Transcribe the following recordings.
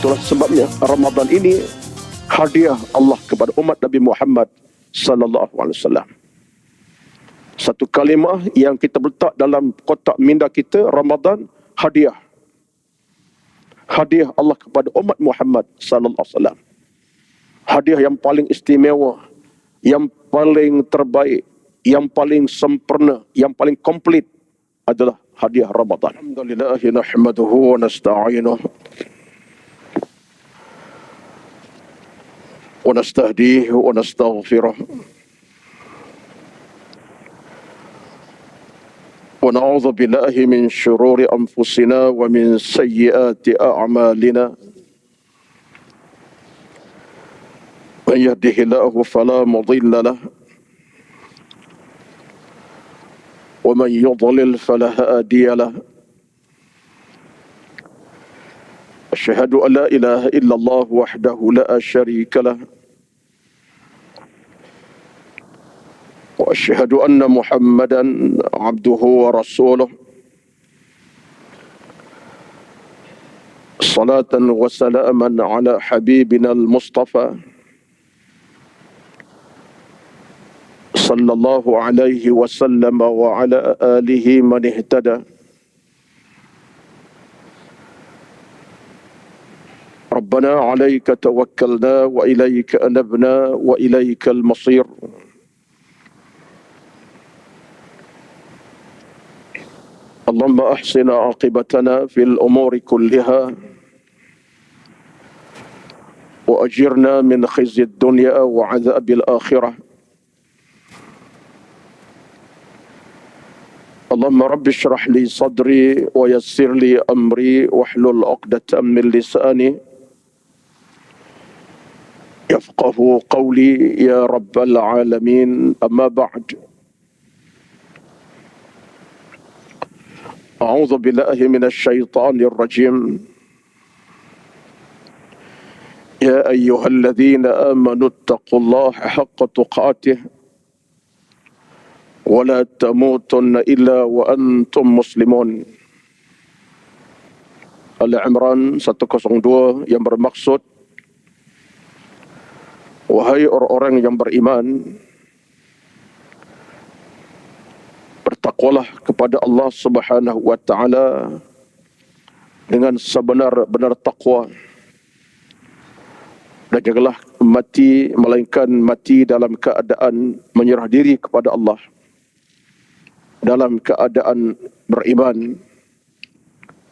Itulah sebabnya Ramadan ini hadiah Allah kepada umat Nabi Muhammad sallallahu alaihi wasallam. Satu kalimah yang kita letak dalam kotak minda kita, Ramadan, hadiah. Hadiah Allah kepada umat Muhammad sallallahu alaihi wasallam. Hadiah yang paling istimewa, yang paling terbaik, yang paling sempurna, yang paling komplit adalah hadiah Ramadan. Alhamdulillah nahmaduhu wa nasta'inuhu wa nastahdihi wa nastaghfiruh wa na'udzu billahi min syururi anfusina wa min sayyiati a'malina. Man yahdihillahu fala mudilla lahu wa man yudlil fala hadiya lahu. أشهد أن لا إله إلا الله وحده لا شريك له وأشهد أن محمدا عبده ورسوله صلاة وسلاما على حبيبنا المصطفى صلى الله عليه وسلم وعلى آله من اهتدى. ربنا عليك توكلنا وإليك أنبنا وإليك المصير. اللهم أحسن عاقبتنا في الأمور كلها وأجرنا من خزي الدنيا وعذاب الآخرة. اللهم رب اشرح لي صدري ويسر لي أمري واحلل عقدة من لساني يفقه قولي يا رب العالمين. أما بعد، أعوذ بالله من الشيطان الرجيم. يا أيها الذين آمنوا اتقوا الله حق تقاته ولا تموتن إلا وأنتم مسلمون. Al-Imran 102 yang bermaksud, wahai orang-orang yang beriman, bertakwalah kepada Allah Subhanahu wa taala dengan sebenar-benar takwa, dan janganlah mati melainkan mati dalam keadaan menyerah diri kepada Allah, dalam keadaan beriman,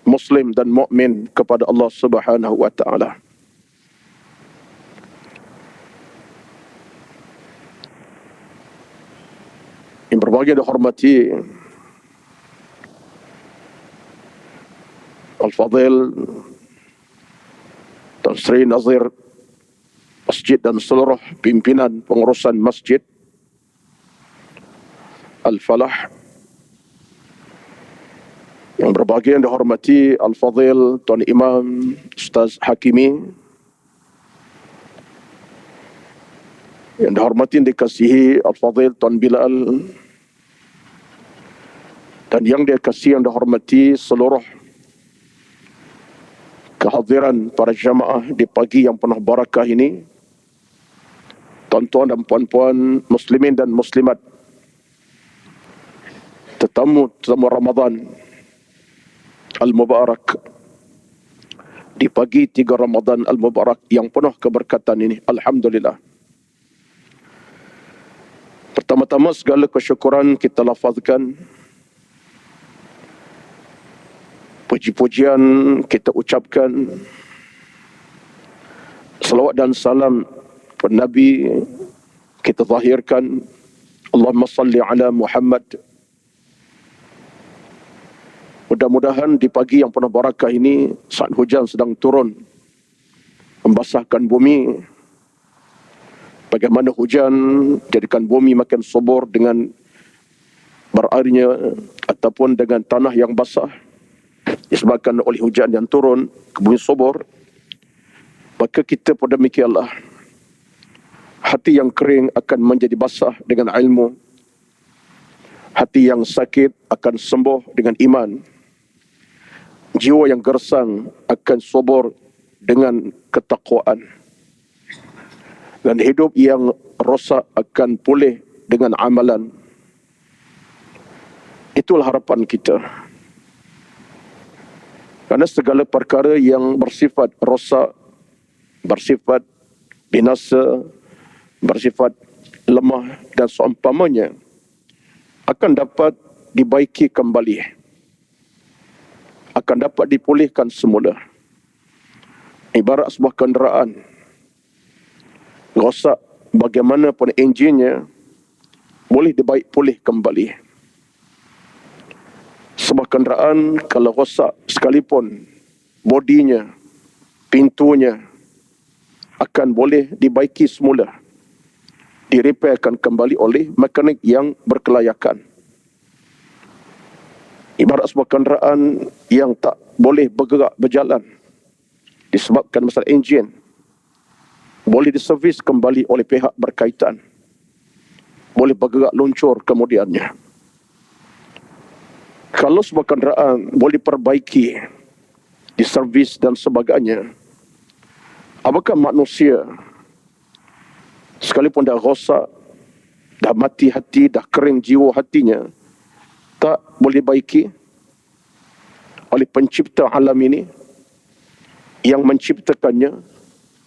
muslim dan mukmin kepada Allah Subhanahu wa taala. Yang berbahagia dan hormati Al-Fadhil Tan Sri Nazir Masjid dan seluruh pimpinan pengurusan Masjid Al-Falah. Yang berbahagia dan dihormati Al-Fadhil Tuan Imam Ustaz Hakimi. Yang dihormati dan dikasihi Al-Fadhil Tuan Bilal. Dan yang dikasihi dan dihormati seluruh kehadiran para jamaah di pagi yang penuh barakah ini, tuan-tuan dan puan-puan muslimin dan muslimat, tetamu Ramadan Al-Mubarak di pagi 3 Ramadan Al-Mubarak yang penuh keberkatan ini. Alhamdulillah. Pertama-tama segala kesyukuran kita lafazkan, puji-pujian kita ucapkan, salawat dan salam kepada Nabi kita zahirkan. Allahumma salli ala Muhammad. Mudah-mudahan di pagi yang penuh barakah ini, saat hujan sedang turun membasahkan bumi, bagaimana hujan jadikan bumi makin subur dengan berairnya ataupun dengan tanah yang basah disebabkan oleh hujan yang turun ke bumi subur, maka kita pada demikianlah hati yang kering akan menjadi basah dengan ilmu, hati yang sakit akan sembuh dengan iman, jiwa yang gersang akan subur dengan ketakwaan. Dan hidup yang rosak akan pulih dengan amalan. Itulah harapan kita. Karena segala perkara yang bersifat rosak, bersifat binasa, bersifat lemah dan seumpamanya akan dapat dibaiki kembali, akan dapat dipulihkan semula. Ibarat sebuah kenderaan rosak, bagaimanapun enjinnya, boleh dibaik pulih kembali. Sebuah kenderaan kalau rosak sekalipun, bodinya, pintunya akan boleh dibaiki semula, direpairkan kembali oleh mekanik yang berkelayakan. Ibarat sebuah kenderaan yang tak boleh bergerak berjalan disebabkan masalah enjin, boleh diservis kembali oleh pihak berkaitan, boleh bergerak luncur kemudiannya. Kalau sebuah kenderaan boleh diperbaiki, diservis dan sebagainya, apakah manusia sekalipun dah rosak, dah mati hati, dah kering jiwa hatinya, tak boleh baiki oleh pencipta alam ini yang menciptakannya?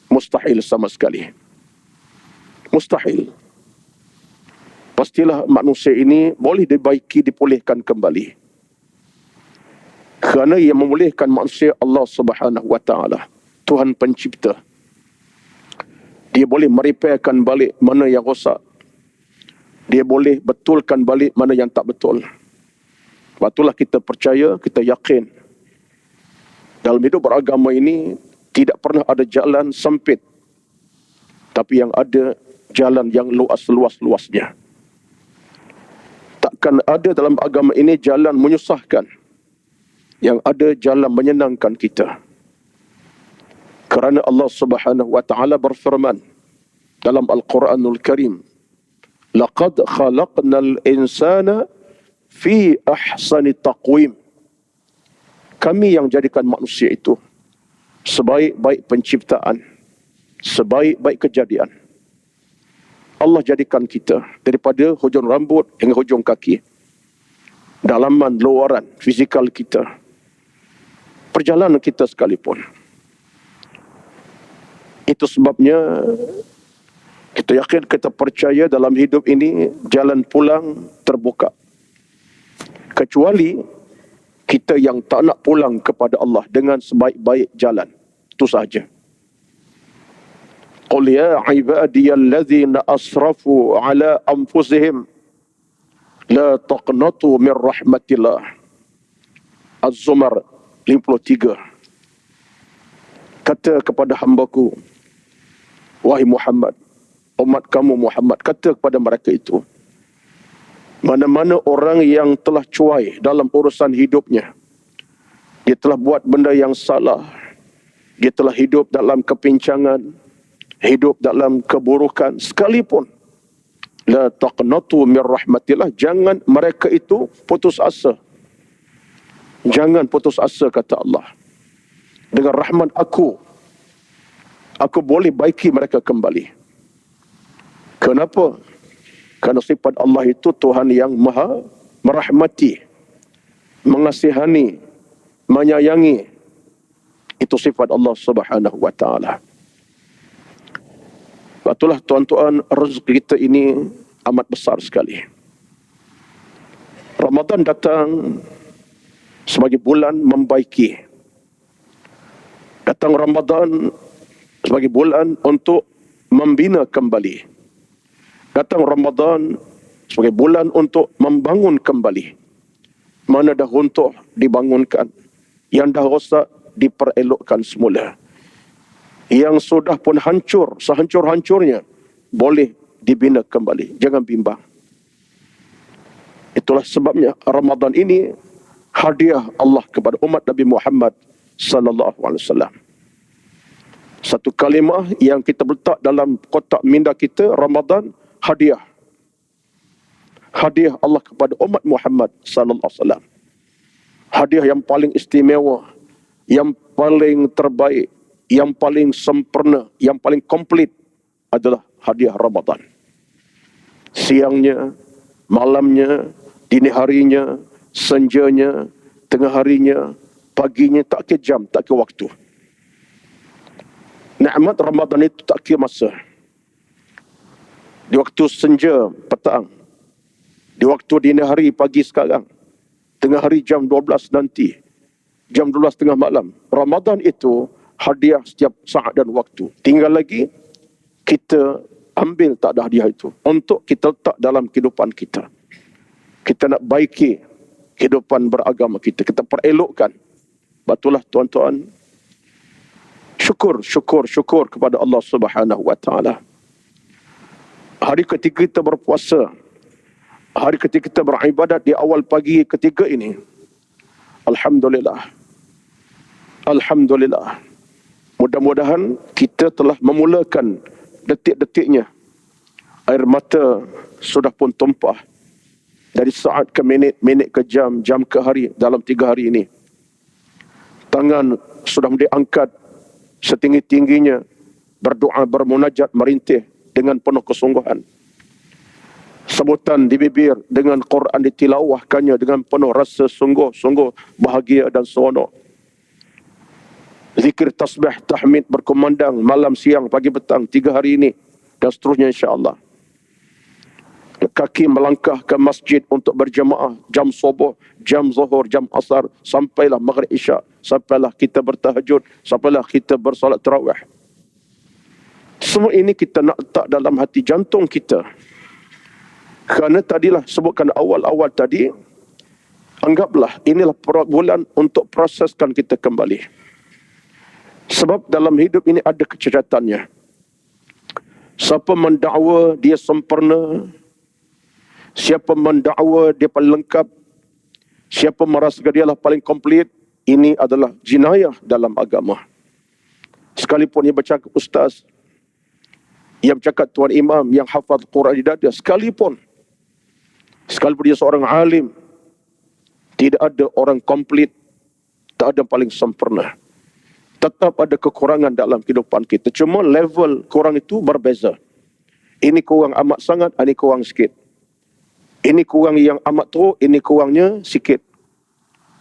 Mustahil sama sekali. Mustahil. Pastilah manusia ini boleh dibaiki, dipulihkan kembali. Kerana yang memulihkan manusia Allah Subhanahu wa taala, Tuhan pencipta. Dia boleh merepairkan balik mana yang rosak. Dia boleh betulkan balik mana yang tak betul. Sebab itulah kita percaya, kita yakin dalam hidup beragama ini tidak pernah ada jalan sempit, tapi yang ada jalan yang luas-luas-luasnya. Takkan ada dalam agama ini jalan menyusahkan, yang ada jalan menyenangkan kita. Kerana Allah Subhanahu wa taala berfirman dalam Al-Quranul Karim, "Laqad khalaqnal insana fi ahsani taqwim." Kami yang jadikan manusia itu sebaik-baik penciptaan, sebaik-baik kejadian. Allah jadikan kita daripada hujung rambut hingga hujung kaki, dalaman, luaran, fizikal kita, perjalanan kita sekalipun. Itu sebabnya kita yakin, kita percaya dalam hidup ini jalan pulang terbuka. Kecuali kita yang tak nak pulang kepada Allah dengan sebaik-baik jalan. Itu sahaja. Qul ya ibadiyalladzina asrafu ala anfusihim la taqnatu min rahmatillah. Az-Zumar 53. Kata kepada hambaku, wahai Muhammad, umat kamu Muhammad, kata kepada mereka itu, mana-mana orang yang telah cuai dalam urusan hidupnya, dia telah buat benda yang salah, dia telah hidup dalam kepincangan, hidup dalam keburukan sekalipun, la taqnatu min rahmatillah, jangan mereka itu putus asa. Jangan putus asa, kata Allah. Dengan rahmat aku boleh baiki mereka kembali. Kenapa? Kerana sifat Allah itu Tuhan yang maha merahmati, mengasihani, menyayangi. Itu sifat Allah Subhanahu wa taala. Itulah tuan-tuan, rezeki kita ini amat besar sekali. Ramadan datang sebagai bulan membaiki. Datang Ramadan sebagai bulan untuk membina kembali. Datang Ramadan sebagai bulan untuk membangun kembali. Mana dah runtuh dibangunkan, yang dah rosak diperelokkan semula. Yang sudah pun hancur, sehancur-hancurnya, boleh dibina kembali. Jangan bimbang. Itulah sebabnya Ramadan ini hadiah Allah kepada umat Nabi Muhammad sallallahu alaihi wasallam. Satu kalimah yang kita letak dalam kotak minda kita, Ramadan, hadiah. Hadiah Allah kepada umat Muhammad sallallahu alaihi wasallam. Hadiah yang paling istimewa, yang paling terbaik, yang paling sempurna, yang paling komplit adalah hadiah Ramadan. Siangnya, malamnya, dini harinya, senjanya, tengah harinya, paginya, tak kira jam, tak kira waktu. Nikmat Ramadan itu tak kira masa. Di waktu senja, petang. Di waktu dini hari, pagi sekarang. Tengah hari jam 12 nanti. Jam 12 tengah malam. Ramadan itu hadiah setiap saat dan waktu. Tinggal lagi, kita ambil tak ada hadiah itu. Untuk kita letak dalam kehidupan kita. Kita nak baiki kehidupan beragama kita. Kita perelokkan. Batulah tuan-tuan. Syukur kepada Allah Subhanahu wa taala. Hari ketiga kita berpuasa. Hari ketiga kita beribadat di awal pagi ketiga ini. Alhamdulillah. Alhamdulillah. Mudah-mudahan kita telah memulakan detik-detiknya. Air mata sudah pun tumpah. Dari saat ke minit, minit ke jam, jam ke hari dalam 3 hari ini. Tangan sudah diangkat setinggi-tingginya, berdoa, bermunajat, merintih dengan penuh kesungguhan. Sebutan di bibir dengan Quran ditilawahkannya dengan penuh rasa sungguh-sungguh bahagia dan seronok. Zikir, tasbih, tahmid berkumandang malam, siang, pagi, petang, 3 hari ini dan seterusnya insya-Allah. Kaki melangkah ke masjid untuk berjemaah jam subuh, jam zuhur, jam asar, sampailah maghrib isyak, sampailah kita bertahajud, sampailah kita bersolat tarawih. Semua ini kita nak letak dalam hati jantung kita. Kerana tadilah sebutkan awal-awal tadi, anggaplah inilah bulan untuk proseskan kita kembali. Sebab dalam hidup ini ada kecerdasannya. Siapa mendakwa dia sempurna, siapa mendakwa dia paling lengkap, siapa merasa dia lah paling komplit, ini adalah jinayah dalam agama. Sekalipun ia bercakap ustaz, ia bercakap tuan imam yang hafaz Quran di dada, sekalipun dia seorang alim, tidak ada orang komplit, tak ada paling sempurna. Tetap ada kekurangan dalam kehidupan kita. Cuma level kurang itu berbeza. Ini kurang amat sangat, ini kurang sikit. Ini kurang yang amat teruk, ini kurangnya sikit.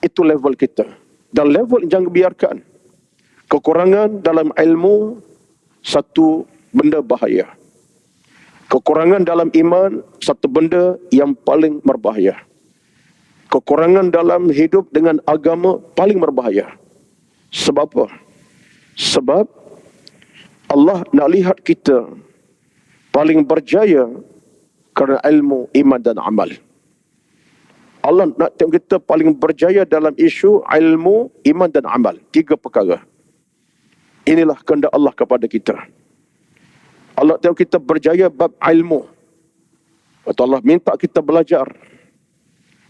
Itu level kita. Dan level jangan biarkan. Kekurangan dalam ilmu, satu benda bahaya. Kekurangan dalam iman, satu benda yang paling berbahaya. Kekurangan dalam hidup dengan agama, paling berbahaya. Sebab apa? Sebab Allah nak lihat kita paling berjaya kerana ilmu, iman dan amal. Allah nak tengok kita paling berjaya dalam isu ilmu, iman dan amal. 3 perkara. Inilah kehendak Allah kepada kita. Allah tengok kita berjaya bab ilmu. Atau Allah minta kita belajar.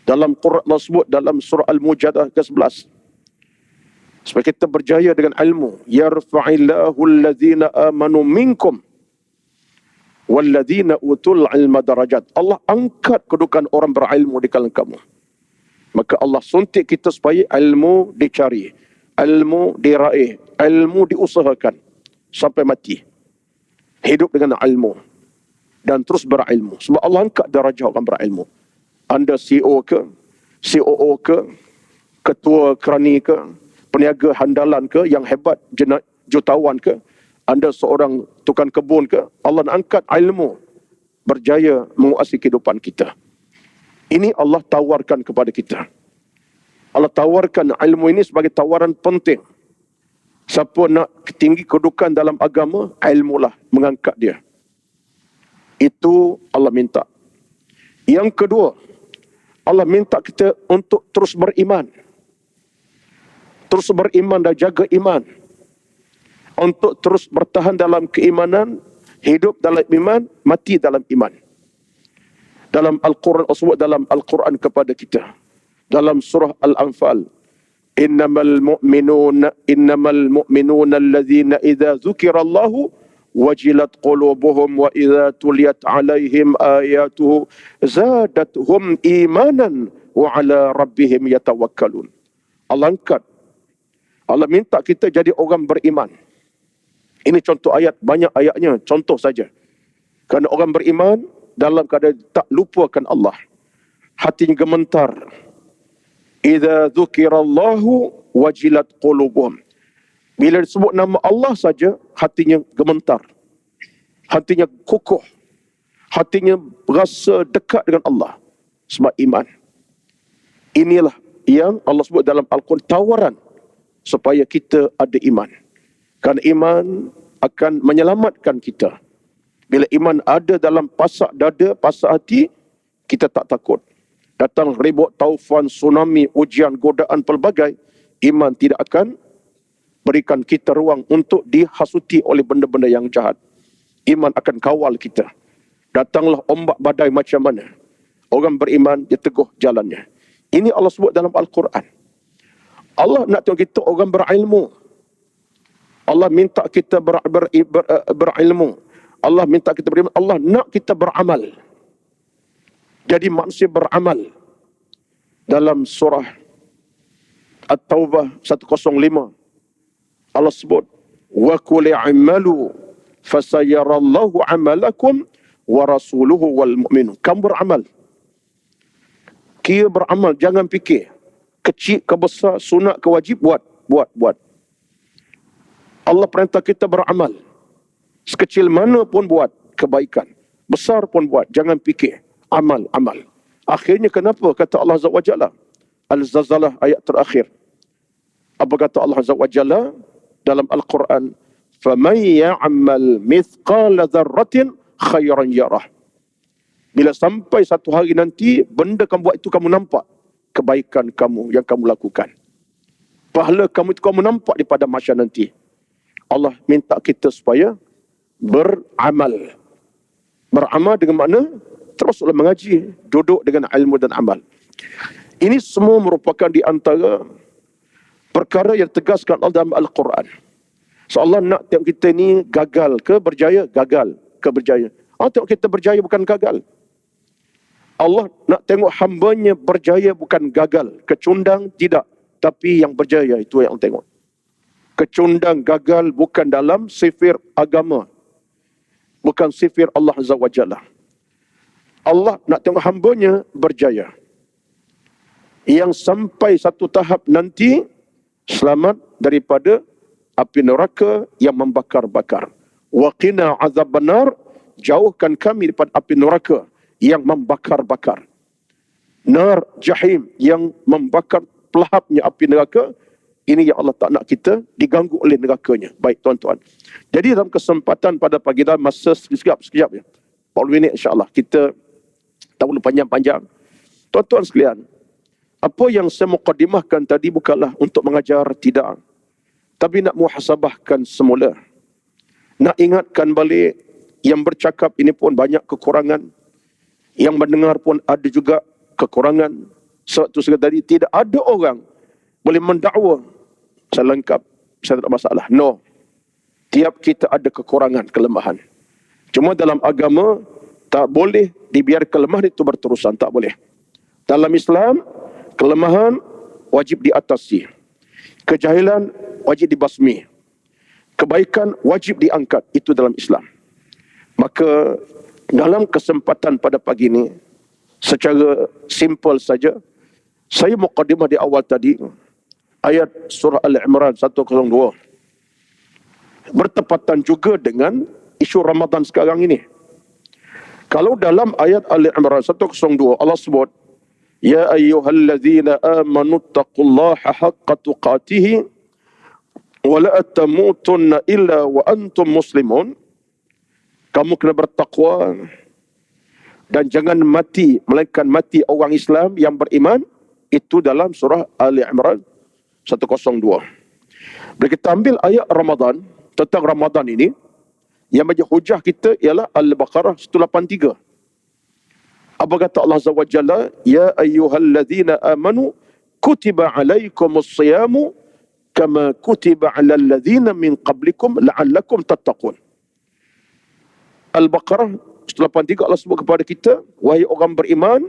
Dalam Quran tersebut, dalam surah Al-Mujadalah ke-11. Supaya kita berjaya dengan ilmu. Yarfa'illahu alladhina amanu minkum walladhina utul ilma darajat. Allah angkat kedudukan orang berilmu di kalangan kamu. Maka Allah suntik kita supaya ilmu dicari, ilmu diraih, ilmu diusahakan sampai mati. Hidup dengan ilmu dan terus berilmu. Sebab Allah angkat darjah orang berilmu. Anda CEO ke, COO ke, ketua kerani ke, peniaga handalan ke, yang hebat, jutawan ke, anda seorang tukang kebun ke, Allah nak angkat ilmu, berjaya menguasai kehidupan kita. Ini Allah tawarkan kepada kita. Allah tawarkan ilmu ini sebagai tawaran penting. Siapa nak tinggi kedudukan dalam agama, ilmulah mengangkat dia. Itu Allah minta. Yang kedua, Allah minta kita untuk terus beriman. Terus beriman dan jaga iman. Untuk terus bertahan dalam keimanan, hidup dalam iman, mati dalam iman. Dalam Al-Quran, dalam Al-Quran kepada kita. Dalam surah Al-Anfal. Innamal mu'minuna alladhina idza dzukirallahu wajilat qulubuhum wa idza tuliyat alaihim ayatuhu zadatuhum imanan wa ala rabbihim yatawakkalun. Allah angkat. Allah minta kita jadi orang beriman. Ini contoh ayat, banyak ayatnya, contoh saja. Kerana orang beriman dalam keadaan tak lupakan Allah, hatinya gemetar. Idza dzukirallahu wajilat qulubuhum. Bila disebut nama Allah saja, hatinya gemetar, hatinya kukuh, hatinya berasa dekat dengan Allah sebab iman. Inilah yang Allah sebut dalam Al-Quran, tawaran supaya kita ada iman. Kerana iman akan menyelamatkan kita. Bila iman ada dalam pasak dada, pasak hati, kita tak takut. Datang ribut, taufan, tsunami, ujian, godaan pelbagai, iman tidak akan berikan kita ruang untuk dihasuti oleh benda-benda yang jahat. Iman akan kawal kita. Datanglah ombak badai macam mana, orang beriman dia teguh jalannya. Ini Allah sebut dalam Al-Quran. Allah nak tengok kita orang berilmu. Allah minta kita berilmu. Allah minta kita beriman. Allah nak kita beramal. Jadi manusia beramal. Dalam surah At-Taubah 105, Allah sebut, wa qul i'malu fasayarallahu 'amalakum wa rasuluhu wal mu'minun. Kamu beramal. Kira beramal, jangan fikir kecil ke besar, sunat ke wajib, buat. Allah perintah kita beramal. Sekecil mana pun buat kebaikan, besar pun buat, jangan fikir. Amal. Akhirnya kenapa kata Allah Azza wa Jalla? Al-Zalzalah ayat terakhir. Apa kata Allah Azza wa Jalla dalam Al-Quran? فَمَنْ يَعْمَلْ مِثْقَالَ ذَرَّةٍ خَيْرًا يَرَهُ. Bila sampai satu hari nanti, benda kamu buat itu kamu nampak kebaikan kamu yang kamu lakukan. Pahala kamu itu kamu nampak di pada mahsyar nanti. Allah minta kita supaya beramal. Beramal dengan makna teruslah mengaji, duduk dengan ilmu dan amal. Ini semua merupakan di antara perkara yang tegaskan Allah dalam Al-Quran. So Allah nak tengok kita ni gagal ke berjaya? Gagal ke berjaya. Allah tengok kita berjaya bukan gagal. Allah nak tengok hambanya berjaya bukan gagal. Kecundang tidak. Tapi yang berjaya itu yang Allah tengok. Kecundang gagal bukan dalam sifir agama. Bukan sifir Allah Azza wa Jalla. Allah nak tengok hambanya berjaya. Yang sampai satu tahap nanti selamat daripada api neraka yang membakar-bakar. Wa qina azabannar, jauhkan kami daripada api neraka yang membakar-bakar. Nar jahim yang membakar pelahapnya api neraka. Ini yang Allah tak nak kita diganggu oleh nerakanya. Baik tuan-tuan. Jadi dalam kesempatan pada pagi dan masa sekejap ya. 40 minit insya-Allah. Kita tak perlu panjang-panjang. Tuan-tuan sekalian, apa yang saya mukadimahkan tadi bukanlah untuk mengajar, tidak. Tapi nak muhasabahkan semula. Nak ingatkan balik, yang bercakap ini pun banyak kekurangan. Yang mendengar pun ada juga kekurangan. Sebab itu sekali tadi, tidak ada orang boleh mendakwa saya lengkap, saya tak ada masalah. No. Tiap kita ada kekurangan, kelemahan. Cuma dalam agama, tak boleh dibiarkan kelemahan itu berterusan. Tak boleh. Dalam Islam, kelemahan wajib diatasi. Kejahilan wajib dibasmi. Kebaikan wajib diangkat. Itu dalam Islam. Maka dalam kesempatan pada pagi ini, secara simple saja, saya mukadimah di awal tadi, ayat surah Al-Imran 102. Bertepatan juga dengan isu Ramadan sekarang ini. Kalau dalam ayat Al-Imran 102, Allah sebut, Ya ayyuhalladzina amanu taqullaha haqqa tuqatihi wa la tamutunna illa wa antum muslimun. Kamu kena bertakwa dan jangan mati melainkan mati orang Islam yang beriman. Itu dalam surah Al-Imran 102. Bila kita ambil ayat Ramadan, tentang Ramadan ini, yang menjadi hujah kita ialah Al-Baqarah 183. Apa kata Allah Azza wa Jalla? Ya ayyuhalladzina amanu kutiba alaikumus siyamu kama kutiba alal ladzina min qablikum la'allakum tattaqun. Al-Baqarah 183 Allah sebut kepada kita, wahai orang beriman,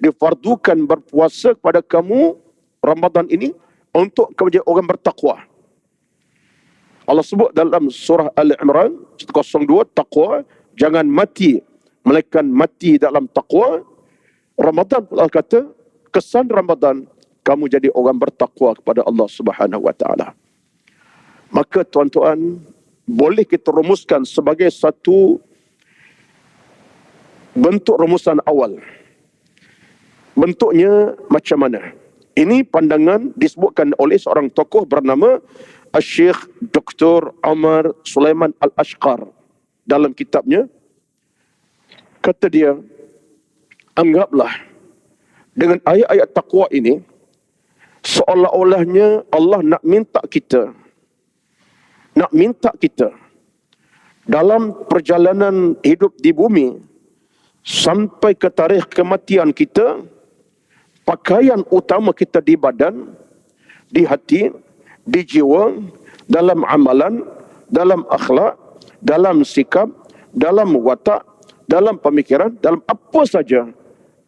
difardukan berpuasa kepada kamu Ramadan ini untuk kamu jadi orang bertakwa. Allah sebut dalam surah Al-Imran 102, taqwa, jangan mati melainkan mati dalam taqwa. Ramadan pula kata, kesan Ramadan, kamu jadi orang bertakwa kepada Allah Subhanahu wa taala. Maka tuan-tuan, boleh kita rumuskan sebagai satu bentuk rumusan awal. Bentuknya macam mana? Ini pandangan disebutkan oleh seorang tokoh bernama Syekh Dr. Omar Sulaiman Al-Ashqar dalam kitabnya. Kata dia, anggaplah dengan ayat-ayat takwa ini seolah-olahnya Allah nak minta kita dalam perjalanan hidup di bumi sampai ke tarikh kematian kita, pakaian utama kita di badan, di hati, di jiwa, dalam amalan, dalam akhlak, dalam sikap, dalam watak, dalam pemikiran, dalam apa saja,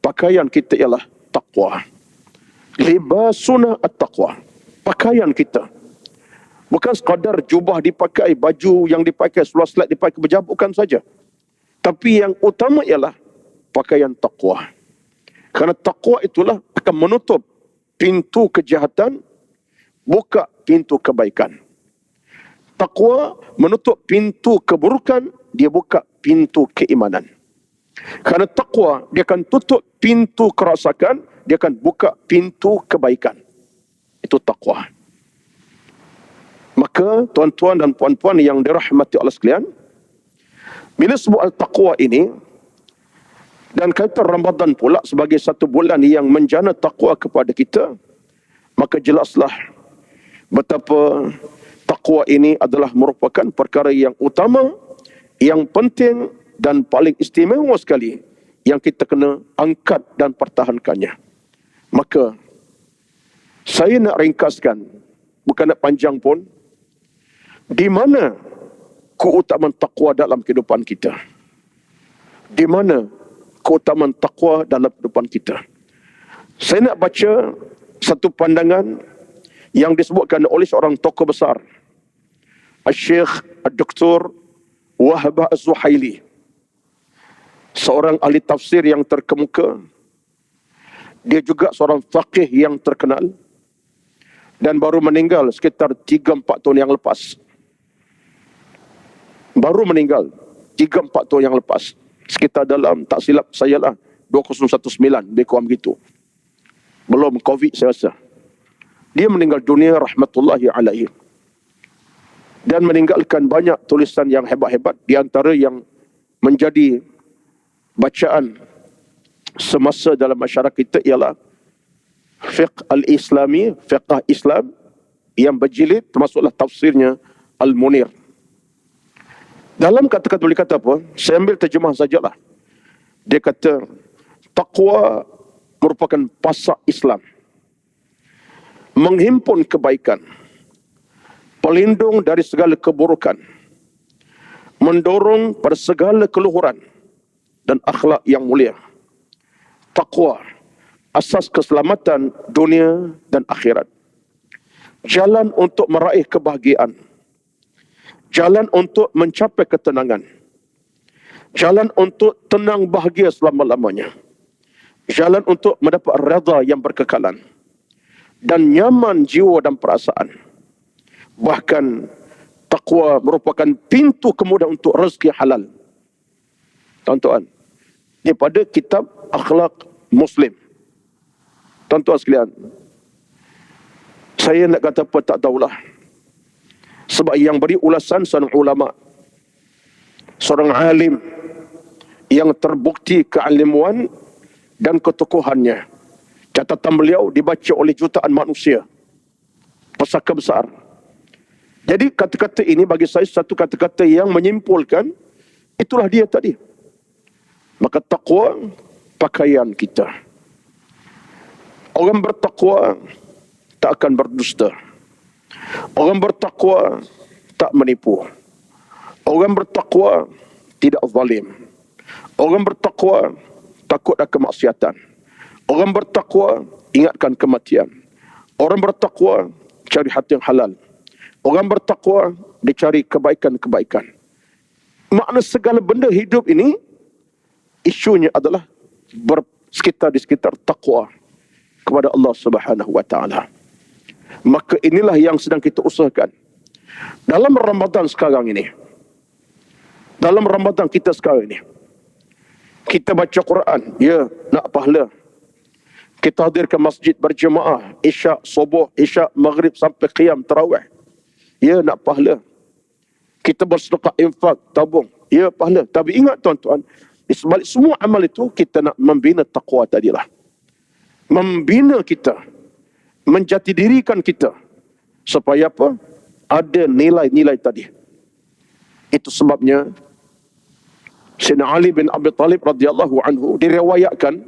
pakaian kita ialah taqwa. Libasuna at-taqwa. Pakaian kita. Bukan sekadar jubah dipakai, baju yang dipakai, seluar selat dipakai, berjabut, bukan saja. Tapi yang utama ialah pakaian taqwa. Kerana taqwa itulah akan menutup pintu kejahatan, buka pintu kebaikan. Taqwa menutup pintu keburukan, dia buka pintu keimanan. Kerana taqwa, dia akan tutup pintu kerosakan, dia akan buka pintu kebaikan. Itu taqwa. Maka tuan-tuan dan puan-puan yang dirahmati Allah sekalian, bila sebut al-taqwa ini, dan kata Ramadan pula sebagai satu bulan yang menjana taqwa kepada kita, maka jelaslah betapa taqwa ini adalah merupakan perkara yang utama, yang penting dan paling istimewa sekali yang kita kena angkat dan pertahankannya. Maka saya nak ringkaskan, bukan nak panjang pun, di mana keutamaan takwa dalam kehidupan kita? Di mana keutamaan takwa dalam kehidupan kita? Saya nak baca satu pandangan yang disebutkan oleh seorang tokoh besar, Syekh Dr. Wahbah Az-Zuhaili, seorang ahli tafsir yang terkemuka. Dia juga seorang faqih yang terkenal dan baru meninggal sekitar 3-4 tahun yang lepas. Baru meninggal 3-4 tahun yang lepas. Sekitar dalam, tak silap saya lah, 2019, lebih kurang begitu. Belum Covid saya rasa. Dia meninggal dunia rahmatullahi alaihi. Dan meninggalkan banyak tulisan yang hebat-hebat. Di antara yang menjadi bacaan semasa dalam masyarakat kita ialah Fiqh al-Islami, Fiqh Islam, yang berjilid, termasuklah tafsirnya Al-Munir. Dalam kata-kata boleh kata apa? Saya ambil terjemah sajalah. Dia kata, taqwa merupakan pasak Islam, menghimpun kebaikan, pelindung dari segala keburukan, mendorong pada segala keluhuran dan akhlak yang mulia. Taqwa, asas keselamatan dunia dan akhirat. Jalan untuk meraih kebahagiaan. Jalan untuk mencapai ketenangan. Jalan untuk tenang bahagia selama-lamanya. Jalan untuk mendapat redha yang berkekalan. Dan nyaman jiwa dan perasaan. Bahkan taqwa merupakan pintu kemudahan untuk rezeki halal. Tuan-tuan, daripada kitab Akhlak Muslim. Tuan-tuan sekalian, saya nak kata apa tak tahulah. Sebab yang beri ulasan seorang ulama, seorang alim yang terbukti keilmuan dan ketokohannya. Catatan beliau dibaca oleh jutaan manusia. Pesaka besar. Jadi kata-kata ini bagi saya satu kata-kata yang menyimpulkan itulah dia tadi. Maka taqwa pakaian kita. Orang bertakwa tak akan berdusta. Orang bertakwa tak menipu. Orang bertakwa tidak zalim. Orang bertakwa takut akan kemaksiatan. Orang bertakwa ingatkan kematian. Orang bertakwa cari hati yang halal. Orang bertakwa, dia cari kebaikan-kebaikan. Makna segala benda hidup ini, isunya adalah di sekitar takwa kepada Allah Subhanahu wa taala. Maka inilah yang sedang kita usahakan. Dalam Ramadan sekarang ini, dalam Ramadan kita sekarang ini, kita baca Quran, ya, nak pahala. Kita hadir ke masjid berjemaah, isyak, subuh, isyak, maghrib sampai qiyam tarawih, ya, nak pahala. Kita bersedekah, infak, tabung, ya, pahala. Tapi ingat tuan-tuan, di sebalik semua amal itu, kita nak membina taqwa tadilah. Membina kita, menjati dirikan kita, supaya apa? Ada nilai-nilai tadi. Itu sebabnya Sayyidina Ali bin Abi Talib radhiyallahu anhu diriwayatkan,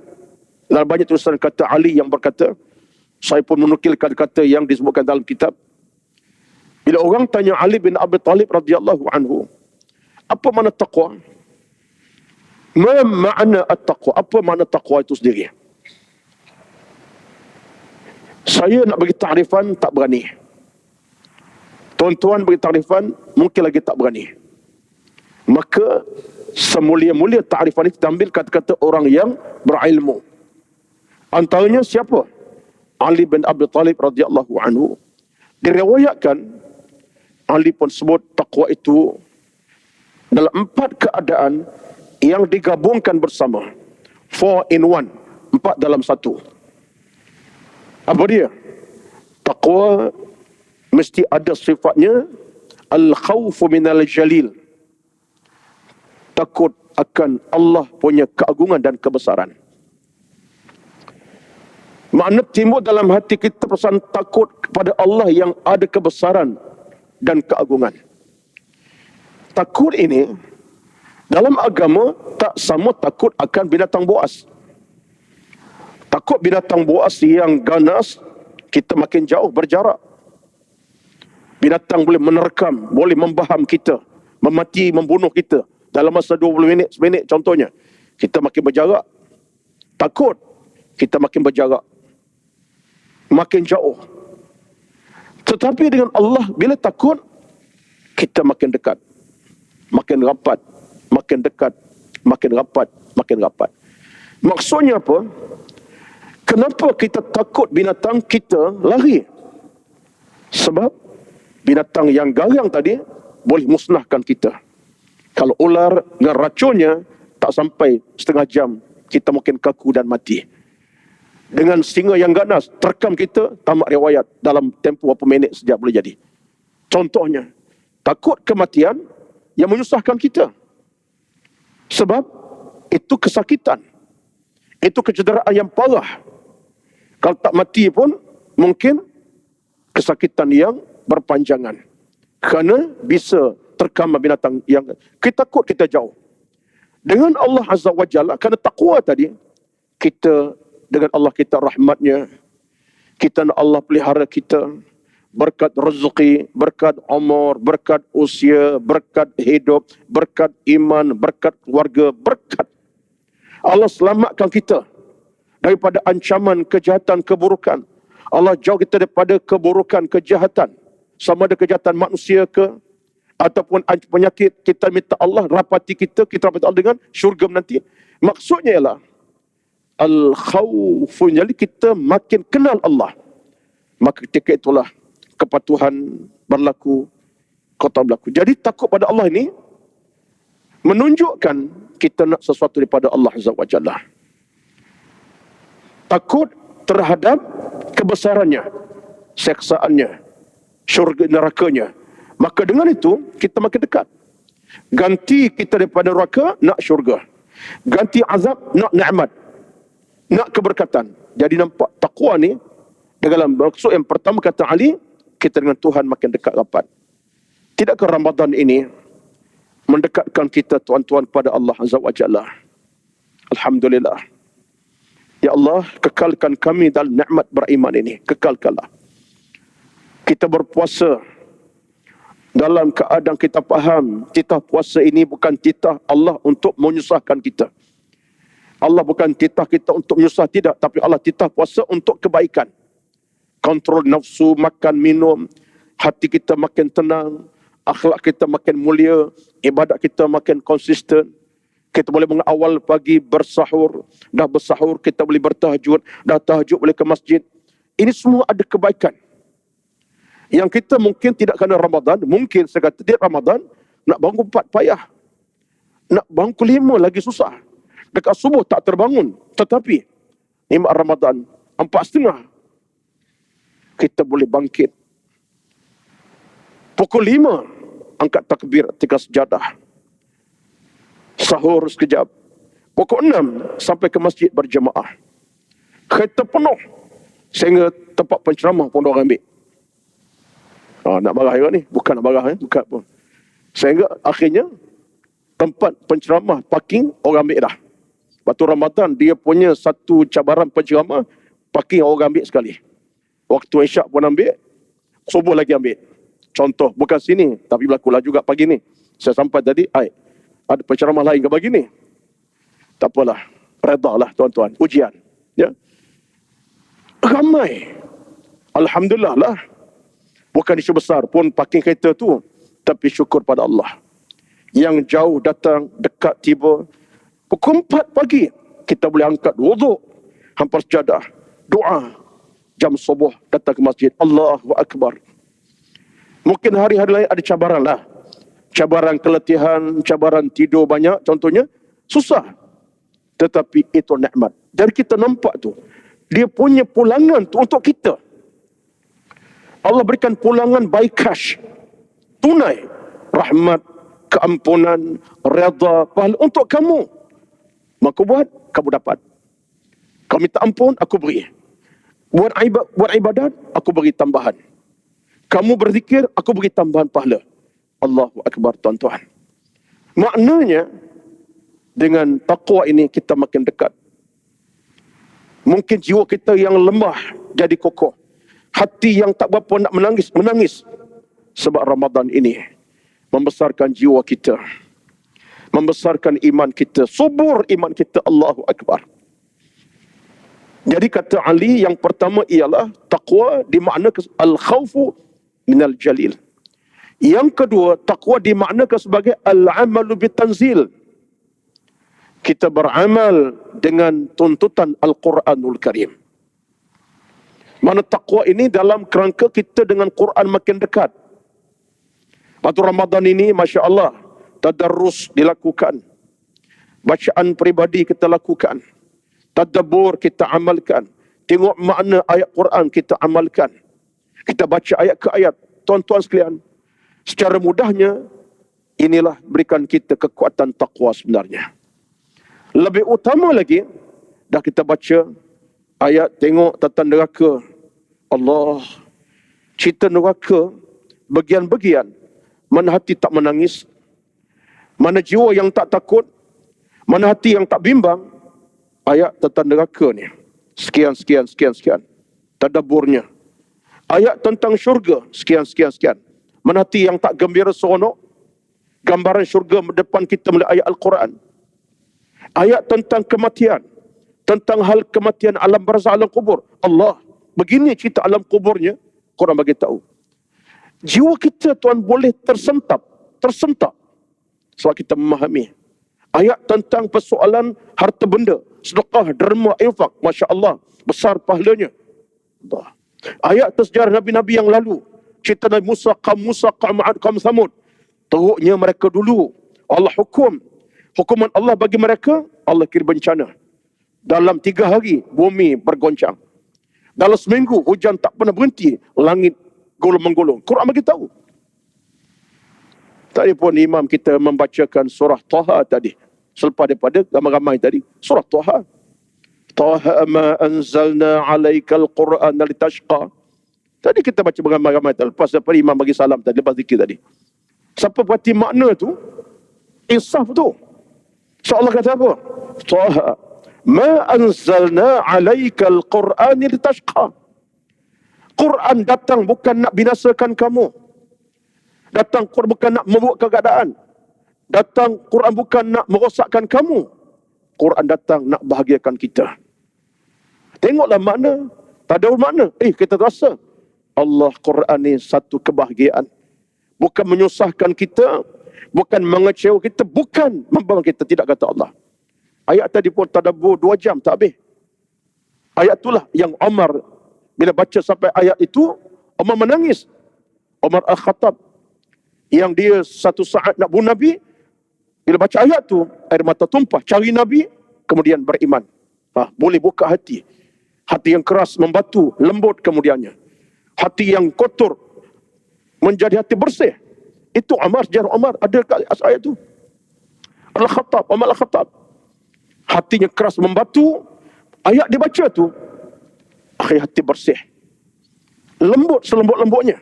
dalam banyak tulisan kata Ali yang berkata, saya pun menukilkan kata yang disebutkan dalam kitab. Bila orang tanya Ali bin Abi Talib radhiyallahu anhu, apa makna taqwa? Ma makna at-taqwa? Apa makna taqwa itu sendiri? Saya nak bagi takrifan, tak berani. Tuan-tuan bagi takrifan, mungkin lagi tak berani. Maka semulia-mulia takrifan itu ambil kata-kata orang yang berilmu. Antaranya siapa? Ali bin Abi Talib radhiyallahu anhu. Diriwayatkan Ali pun sebut takwa itu dalam 4 keadaan yang digabungkan bersama. 4 in 1. 4 dalam 1. Apa dia? Takwa mesti ada sifatnya al-khawfu minal jalil. Takut akan Allah punya keagungan dan kebesaran. Makna timbul dalam hati kita perasaan takut kepada Allah yang ada kebesaran dan keagungan. Takut ini dalam agama tak sama takut akan binatang buas. Takut binatang buas yang ganas, kita makin jauh berjarak. Binatang boleh menerkam, boleh membaham kita, memati, membunuh kita dalam masa 20 minit, seminit contohnya. Kita makin berjarak. Takut, kita makin berjarak. Makin jauh. Tetapi dengan Allah, bila takut, kita makin dekat. Makin rapat. Makin dekat. Makin rapat. Makin rapat. Maksudnya apa? Kenapa kita takut binatang, kita lari? Sebab binatang yang garang tadi boleh musnahkan kita. Kalau ular dengan racunnya, tak sampai setengah jam, kita mungkin kaku dan mati. Dengan singa yang ganas, terkam kita, tamat riwayat. Dalam tempoh berapa minit sejak boleh jadi. Contohnya, takut kematian yang menyusahkan kita. Sebab itu kesakitan. Itu kecederaan yang parah. Kalau tak mati pun, mungkin kesakitan yang berpanjangan. Kerana bisa terkam binatang yang kita takut, kita jauh. Dengan Allah Azza wa Jalla, kerana takwa tadi, kita dengan Allah kita rahmatnya, kita nak Allah pelihara kita, berkat rezeki, berkat umur, berkat usia, berkat hidup, berkat iman, berkat keluarga, berkat. Allah selamatkan kita daripada ancaman kejahatan, keburukan. Allah jauh kita daripada keburukan, kejahatan. Sama ada kejahatan manusia ke, ataupun penyakit, kita minta Allah rapati kita rapati Allah dengan syurga nanti. Maksudnya ialah al-khawfu, jadi kita makin kenal Allah. Maka ketika itulah kepatuhan berlaku, kota berlaku. Jadi takut pada Allah ini menunjukkan kita nak sesuatu daripada Allah Azza wa Jalla. Takut terhadap kebesarannya, seksaannya, syurga nerakanya. Maka dengan itu, kita makin dekat. Ganti kita daripada neraka, nak syurga. Ganti azab, nak nikmat. Nak keberkatan. Jadi nampak takwa ni, dalam maksud yang pertama kata Ali, kita dengan Tuhan makin dekat rapat. Tidakkah Ramadan ini mendekatkan kita tuan-tuan pada Allah Azza wa Jalla? Alhamdulillah. Ya Allah, kekalkan kami dalam nikmat beriman ini. Kekalkanlah. Kita berpuasa dalam keadaan kita faham, titah puasa ini bukan titah Allah untuk menyusahkan kita. Allah bukan titah kita untuk menyusah, tidak. Tapi Allah titah puasa untuk kebaikan. Kontrol nafsu, makan, minum. hati kita makin tenang, akhlak kita makin mulia, ibadat kita makin konsisten. Kita boleh mengawal pagi bersahur, dah bersahur kita boleh bertahajud, dah tahajud boleh ke masjid. Ini semua ada kebaikan. Yang kita mungkin tidak kena Ramadan, mungkin saya kata dia Ramadan, nak bangun 4 payah. Nak bangun 5 lagi susah. Dekat subuh tak terbangun. Tetapi nikmat Ramadan 4.30 kita boleh bangkit. Pukul 5 angkat takbir 3 sejadah. Sahur sekejap. Pukul 6 sampai ke masjid berjemaah. Kereta penuh sehingga tempat penceramah pun orang ambil. Nak marah juga ni. Bukan nak marah. Bukan pun. Sehingga akhirnya tempat penceramah parking orang ambil dah. Waktu Ramadan dia punya satu cabaran penceramah, parking orang ambil sekali. Waktu Isyak pun ambil, subuh lagi ambil. Contoh, bukan sini, tapi berlakulah juga pagi ni. Saya sampai tadi, ada penceramah lain ke pagi ni? Tak apalah, redha lah tuan-tuan, ujian. Ya. Ramai. Alhamdulillah lah. Bukan isu besar pun parking kereta tu, tapi syukur pada Allah. Yang jauh datang, dekat tiba. Pukul 4 pagi, kita boleh angkat wuduk, hampar sejadah, doa, jam subuh, datang ke masjid. Allahu Akbar. Mungkin hari-hari lain ada cabaran lah. Cabaran keletihan, cabaran tidur banyak, contohnya, susah. Tetapi itu nikmat. Dari kita nampak tu, dia punya pulangan tu untuk kita. Allah berikan pulangan by cash, tunai, rahmat, keampunan, redha, pahala untuk kamu. Maka buat, kamu dapat. Kau minta ampun, aku beri. Buat ibadat, aku beri tambahan. Kamu berzikir, aku beri tambahan pahala. Allahu Akbar tuan-tuan. Maknanya, dengan taqwa ini kita makin dekat. Mungkin jiwa kita yang lemah jadi kokoh. Hati yang tak berapa nak menangis. Sebab Ramadan ini membesarkan jiwa kita. Membesarkan iman kita. Subur iman kita. Allahu Akbar. Jadi kata Ali, yang pertama ialah taqwa dimaknakan al-khawfu minal jalil. Yang kedua, taqwa dimaknakan sebagai al-amalu bitanzil. Kita beramal dengan tuntutan Al-Quranul Karim. Mana taqwa ini dalam kerangka kita dengan Quran makin dekat. Waktu Ramadan ini, Masya Allah, tadarrus dilakukan. Bacaan peribadi kita lakukan. Tadabbur kita amalkan. Tengok makna ayat Quran kita amalkan. Kita baca ayat ke ayat. Tuan-tuan sekalian, secara mudahnya, inilah berikan kita kekuatan taqwa sebenarnya. Lebih utama lagi, dah kita baca ayat tengok tentang neraka. Allah, cerita neraka, bagian-bagian. Mana hati tak menangis, mana jiwa yang tak takut, mana hati yang tak bimbang. Ayat tentang neraka ni, sekian. Tadabburnya. Ayat tentang syurga, sekian. Mana hati yang tak gembira seronok, gambaran syurga depan kita melalui ayat Al-Quran. Ayat tentang kematian, tentang hal kematian alam barzakh, alam kubur. Allah, begini cerita alam kuburnya, Quran bagi tahu. Jiwa kita tuan boleh tersentak sebab kita memahami. Ayat tentang persoalan harta benda, sedekah, derma, infak, Masya Allah, besar pahalanya. Allah. Ayat sejarah Nabi-Nabi yang lalu, cerita Nabi Musa, kaum Ad, kaum Samud. Teruknya mereka dulu, Allah hukuman Allah bagi mereka, Allah kira bencana. Dalam 3 hari, bumi bergoncang. Dalam seminggu, hujan tak pernah berhenti. Langit golong-menggolong. Quran bagi tahu. Tadi pun imam kita membacakan surah Taha tadi. Selepas daripada ramai-ramai tadi. Surah Taha. Taha ma anzalna alaikal Quran litashqa. Tadi kita baca beramai-ramai tadi. Lepas daripada imam bagi salam tadi. Lepas zikir tadi. Siapa perhati makna tu, insaf tu. So Allah kata apa? Taha ma anzalna alaikal Quran litashqa. Quran datang bukan nak binasakan kamu. Datang Quran bukan nak membuat keadaan. Datang Quran bukan nak merosakkan kamu. Quran datang nak bahagiakan kita. Tengoklah makna. Tak ada makna. Kita rasa Allah, Quran ni satu kebahagiaan. Bukan menyusahkan kita, bukan mengecewa kita, bukan membawa kita, tidak kata Allah. Ayat tadi pun tadabbur 2 jam tak habis. Ayat itulah yang Umar, bila baca sampai ayat itu, Umar menangis. Umar Al-Khattab, yang dia satu saat nak bunuh Nabi, bila baca ayat tu, air mata tumpah, cari Nabi, kemudian beriman. Boleh buka hati. Hati yang keras membatu, lembut kemudiannya. Hati yang kotor menjadi hati bersih. Itu Umar, sejarah Umar ada kat ayat tu. Al-Khattab, Umar Al-Khattab, hatinya keras membatu, ayat dibaca tu, akhir hati bersih, lembut selembut-lembutnya.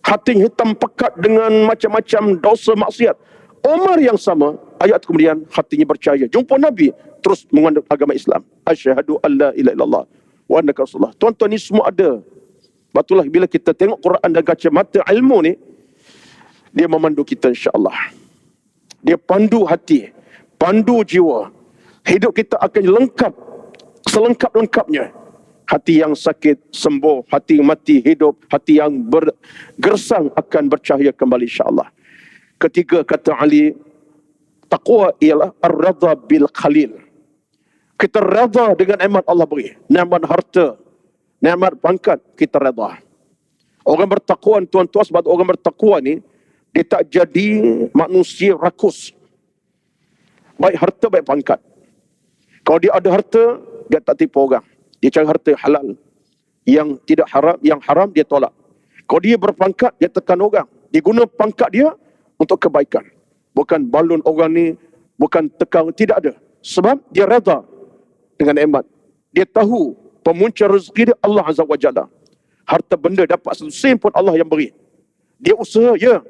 Hatinya hitam pekat dengan macam-macam dosa maksiat. Umar yang sama, ayat kemudian hatinya percaya, jumpa Nabi, terus mengandung agama Islam. Asyhadu an la ilaha illallah wa annaka rasulullah. Tuan-tuan, ni semua ada. Batulah bila kita tengok Quran dan kacamata ilmu ni, dia memandu kita insya-Allah. Dia pandu hati, pandu jiwa. Hidup kita akan lengkap, selengkap-lengkapnya. Hati yang sakit sembuh, hati yang mati hidup, hati yang bergersang akan bercahaya kembali insya-Allah. Ketiga, kata Ali, taqwa ialah ar-radha bil qalil. Kita redha dengan nikmat Allah beri, nikmat harta, nikmat pangkat, kita redha. Orang bertakwa, tuan-tuan, sebab orang bertakwa ni, dia tak jadi manusia rakus. Baik harta, baik pangkat. Kalau dia ada harta, dia tak tipu orang. Dia cari harta halal. Yang tidak haram, yang haram dia tolak. Kalau dia berpangkat, dia tekan orang. Dia guna pangkat dia untuk kebaikan. Bukan balun orang ni, bukan tekan, tidak ada. Sebab dia redha dengan nikmat. Dia tahu pemunca rezeki dia Allah Azza wa Jalla. Harta benda dapat satu sen pun Allah yang beri. Dia usaha, ya,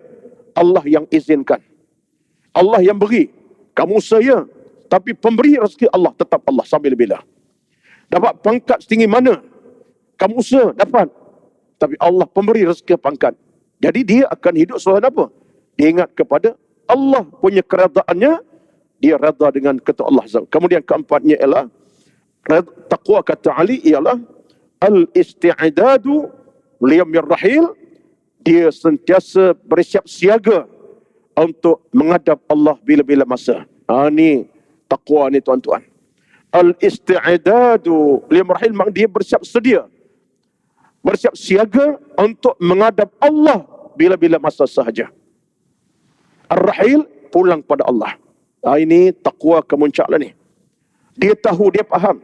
Allah yang izinkan. Allah yang beri, kamu usaha, ya, tapi pemberi rezeki Allah tetap Allah sambil bila. Dapat pangkat setinggi mana, kamu usaha dapat, tapi Allah pemberi rezeki pangkat. Jadi dia akan hidup sesuai apa? Dia ingat kepada Allah punya keredaannya, dia redha dengan kata Allah. Kemudian keempatnya ialah taqwa, kata Ali, ialah al-isti'dadu liyamir rahil. Dia sentiasa bersiap siaga untuk menghadap Allah bila-bila masa. Ni taqwa ni, tuan-tuan. Al-isti'dadu liyamir rahil, mak dia bersiap sedia, bersiap siaga untuk menghadap Allah bila-bila masa sahaja. Ar-rahil, pulang pada Allah. Ini taqwa kemuncak lah ni. Dia tahu, dia faham,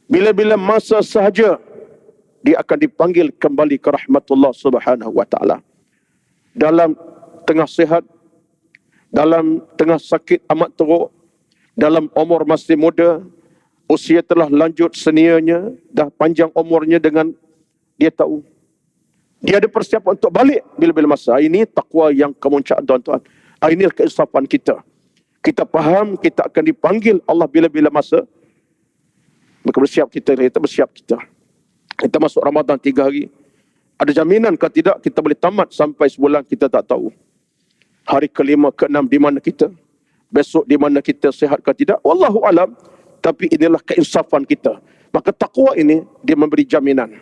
bila-bila masa sahaja dia akan dipanggil kembali ke rahmatullah subhanahu wa ta'ala. Dalam tengah sihat, dalam tengah sakit amat teruk, dalam umur masih muda, usia telah lanjut seniornya, dah panjang umurnya, dengan dia tahu dia ada persiapan untuk balik bila-bila masa. Ini takwa yang kemuncak, tuan-tuan. Inilah keinsafan kita. Kita faham kita akan dipanggil Allah bila-bila masa, maka bersiap kita bersiap kita. Kita masuk Ramadan 3 hari. Ada jaminan ke tidak kita boleh tamat sampai sebulan, kita tak tahu. Hari ke-5, ke-6 di mana kita? Besok di mana kita, sihat ke tidak? Wallahu alam. Tapi inilah keinsafan kita. Maka takwa ini dia memberi jaminan,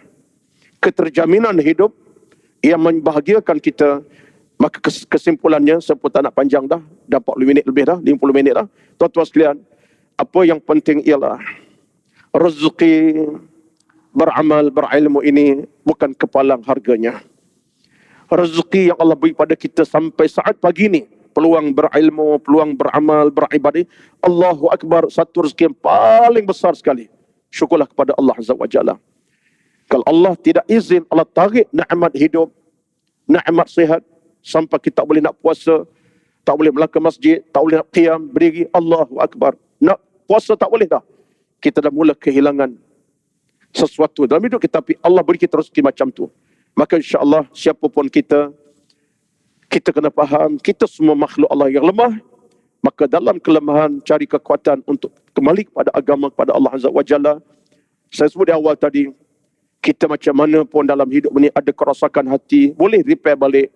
keterjaminan hidup yang membahagiakan kita. Maka kesimpulannya, saya pun tak nak panjang dah 40 minit lebih dah, 50 minit dah. Tuan-tuan sekalian, apa yang penting ialah rezeki beramal, berilmu ini bukan kepalang harganya. Rezeki yang Allah beri pada kita sampai saat pagi ni, peluang berilmu, peluang beramal, beribadah, Allahu Akbar, satu rezeki yang paling besar sekali. Syukurlah kepada Allah Azza wa Jalla. Kalau Allah tidak izin, Allah tarik nikmat hidup, nikmat sihat, sampai kita tak boleh nak puasa, tak boleh melangkah masjid, tak boleh nak qiyam, berdiri, Allahu Akbar. Nak puasa tak boleh dah. Kita dah mula kehilangan sesuatu dalam hidup kita, tapi Allah beri kita rezeki macam tu. Maka insya-Allah siapapun kita kena faham, kita semua makhluk Allah yang lemah. Maka dalam kelemahan cari kekuatan untuk kembali kepada agama, kepada Allah Azza wa Jalla. Saya sebut di awal tadi, kita macam mana pun dalam hidup ini ada kerosakan hati, boleh repair balik.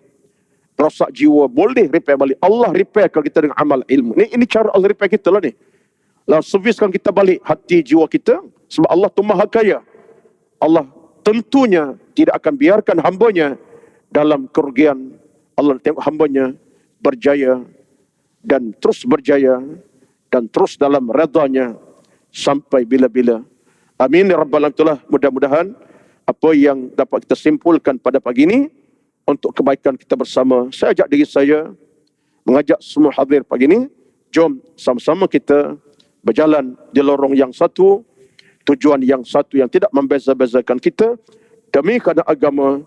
Rosak jiwa, boleh repair balik. Allah repair kalau kita dengan amal ilmu. Ini cara Allah repair kita lah ni. Lah serviskan kita balik hati jiwa kita, sebab Allah tu maha kaya. Allah tentunya tidak akan biarkan hambanya dalam kerugian. Allah tengok hambanya berjaya dan terus berjaya dan terus dalam redanya sampai bila-bila. Amin ya rabbal alamin. Mudah-mudahan apa yang dapat kita simpulkan pada pagi ini untuk kebaikan kita bersama. Saya ajak diri saya, mengajak semua hadir pagi ini, jom sama-sama kita berjalan di lorong yang satu, tujuan yang satu yang tidak membeza-bezakan kita, demi kerana agama,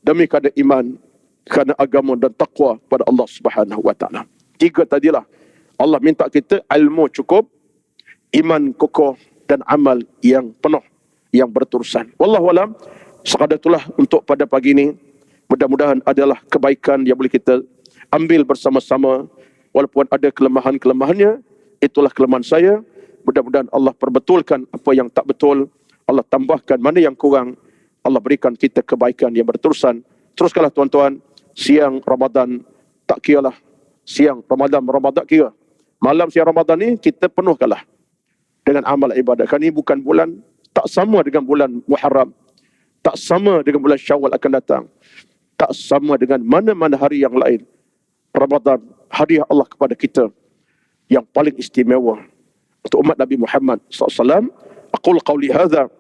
demi kerana iman, kerana agama dan taqwa pada Allah Subhanahu wa taala. Tiga tadilah. Allah minta kita ilmu cukup, iman kokoh dan amal yang penuh, yang berterusan. Wallahu alam. Sekadar itulah untuk pada pagi ini. Mudah-mudahan adalah kebaikan yang boleh kita ambil bersama-sama. Walaupun ada kelemahan-kelemahannya, itulah kelemahan saya. Mudah-mudahan Allah perbetulkan apa yang tak betul. Allah tambahkan mana yang kurang. Allah berikan kita kebaikan yang berterusan. Teruskanlah tuan-tuan, siang Ramadan tak kira lah. Siang Ramadan tak kira. Malam siang Ramadan ni kita penuhkanlah dengan amal ibadat. Kan ini bukan bulan, tak sama dengan bulan Muharram. Tak sama dengan bulan Syawal akan datang. Tak sama dengan mana-mana hari yang lain. Ramadan, hadiah Allah kepada kita yang paling istimewa. Untuk umat Nabi Muhammad SAW, aqul qawli hadha,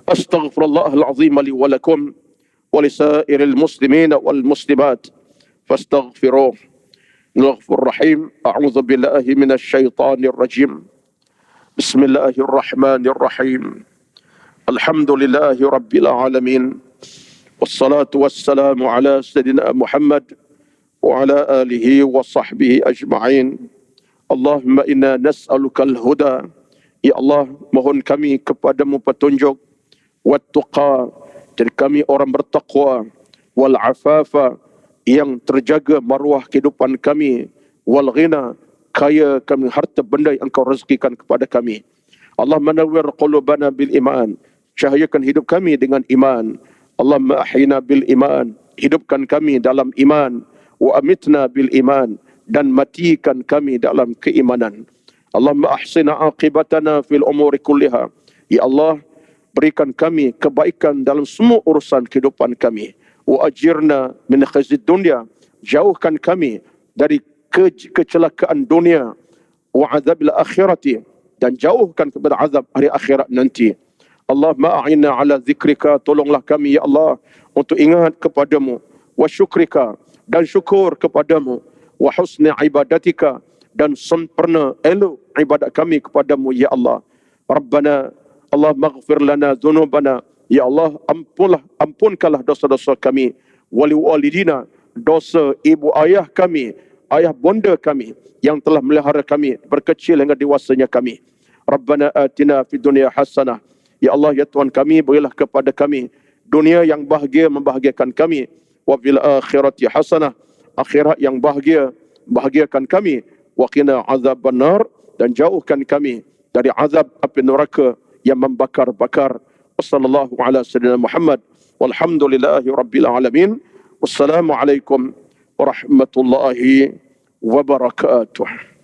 astaghfirullah al-azim li wa lakum wa lisairil muslimin wal muslimat, fastaghfiruh, naghfur rahim, a'udzu billahi minasy syaithanir rajim. Bismillahirrahmanirrahim. Alhamdulillahi rabbil alamin. Wassalatu wassalamu ala sayyidina Muhammad wa ala alihi wa sahbihi ajma'in. Allahumma inna nas'aluka al-huda. Ya Allah, mohon kami kepadamu petunjuk. Wat-tuqa, jadi kami orang bertakwa. Wal-afafa, yang terjaga maruah kehidupan kami. Wal-ghina, kaya kami harta benda yang engkau rezekikan kepada kami. Allah manawwir qulubana bil iman, cahayakan hidup kami dengan iman. Allahumma ahyina bil iman, hidupkan kami dalam iman. Wa amitna bil iman, dan matikan kami dalam keimanan. Allahumma ahsina aqibatana fil umuri kulliha. Ya Allah, berikan kami kebaikan dalam semua urusan kehidupan kami. Wa ajirna min khizyid dunya, jauhkan kami dari kecelakaan dunia. Wa adzabil akhirati, dan jauhkan kepada azab hari akhirat nanti. Allahumma a'inna ala zikrika, tolonglah kami ya Allah untuk ingat kepadamu. Wa syukrika, dan syukur kepadamu. Wa husni ibadatika, dan sempurna elok ibadat kami kepadamu ya Allah. Rabbana, Allah maghfir lana dhunubana, ya Allah ampunkanlah dosa-dosa kami. Wali walidina, dosa ibu ayah kami, ayah bonda kami yang telah melihara kami berkecil hingga dewasanya kami. Rabbana atina fid dunya hasanah, ya Allah ya Tuhan kami, berilah kepada kami dunia yang bahagia, membahagiakan kami. Wa fil akhirati hasanah, akhirat yang bahagia, bahagiakan kami. Wa qina azabannar, dan jauhkan kami dari azab api neraka yang membakar-bakar. Wassallallahu ala sayyidina Muhammad walhamdulillahi rabbil alamin. Wassalamualaikum warahmatullahi wabarakatuh.